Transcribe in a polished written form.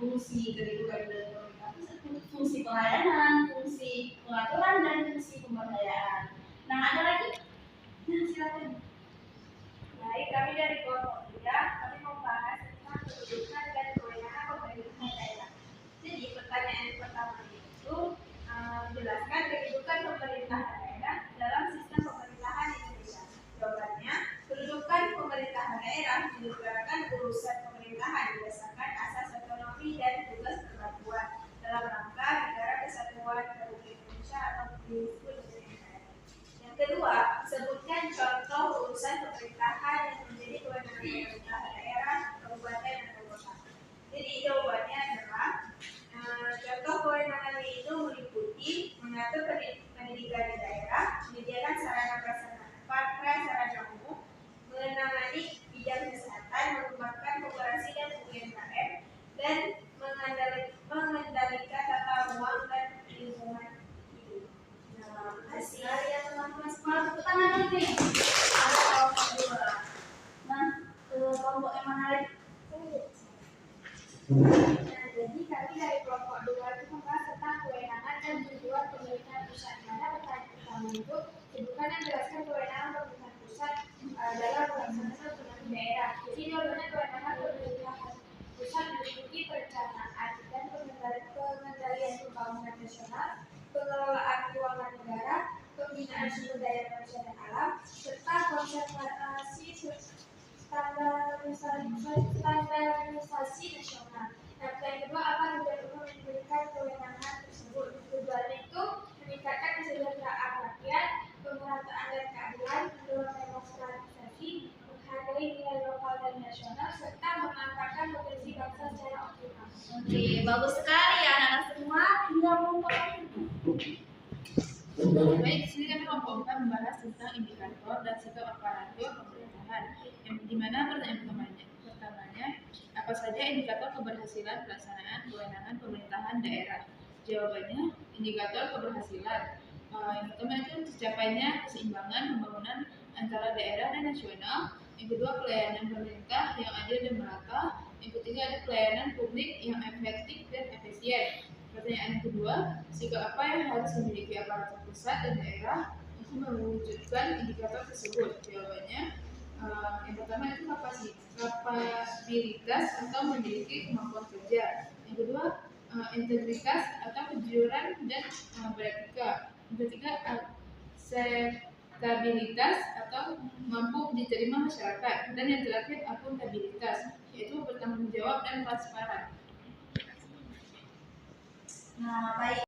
fungsi kedudukan dari pemerintah pusat, fungsi pelayanan, fungsi pengaturan, dan fungsi pemberdayaan. Nah, ada lagi? Nah, silakan. Baik, kami dari kelompok 3, kami membahas tentang kedudukan dan kewenangan pemerintah daerah. Jadi, pertanyaan pertama itu menjelaskan kedudukan pemerintah daerah dalam sistem pemerintahan Indonesia. Jawabannya, kedudukan pemerintahan daerah menyelenggarakan urusan pemerintahan berdasarkan asas otonomi dan tugas perpaduan dalam rangka negara kesatuan Republik Indonesia atau disebut dengan NKRI. Yang kedua, sebutkan contoh urusan pemerintahan yang menjadi kewenangan pemerintah daerah, kabupaten, atau kota. Jadi jawabannya adalah contoh kewenangan itu meliputi mengatur pendidikan di daerah, menyediakan sarana prasarana umum, menangani bidang kesehatan, mengembangkan koperasi dan UMKM, dan mengendalikan tata ruang dan lingkungan hidup. Nah, Kasih ya teman-teman sekolah, tepuk tangan dulu nih. Ada kelompok 2. Nah, kelompok yang mana lagi? Nah, jadi kami dari kelompok 2 itu membahas tentang kewenangan dan tujuan pemerintahan pusat. Mana pertanyaan pertama itu sebutkan dan jelaskan kewenangan pemerintahan pusat dalam pelaksanaan otonomi daerah. Jadi jawabannya kewenangan pemerintahan pusat meliputi perencanaan dan pengendalian pembangunan nasional, pengelolaan keuangan negara, pembinaan sumber daya manusia dan alam, serta konservasi standarisasi nasional. Nah, yang kedua, apa tujuan umum memberikan kewenangan tersebut? Tujuannya itu meningkatkan kesejahteraan rakyat, pemerataan dan keadilan, mendorong demokratisasi, menghargai nilai lokal dan nasional, serta memanfaatkan potensi bangsa secara optimal. Oke, bagus sekali ya anak-anak semua. Tinggal mengumpulkan. Baik, di sini kami kelompok 4 membahas tentang indikator dan sikap aparatur pemerintahan. Yang dimana pertanyaan pertamanya, apa saja indikator keberhasilan pelaksanaan kewenangan pemerintahan daerah? Jawabannya, indikator keberhasilan. Yang pertama itu tercapainya keseimbangan pembangunan antara daerah dan nasional. Yang kedua, pelayanan pemerintah yang adil dan merata. Yang ketiga, ada pelayanan publik yang efektif dan efisien. Pertanyaan kedua, sikap apa yang harus dimiliki aparatur pusat dan daerah untuk mewujudkan indikator tersebut? Jawabannya, yang pertama itu kapabilitas atau memiliki kemampuan kerja. Yang kedua, integritas atau kejujuran dan beretika. Yang ketiga, akseptabilitas atau mampu diterima masyarakat. Dan yang terakhir, akuntabilitas, yaitu bertanggung jawab dan transparan. Nah, baik.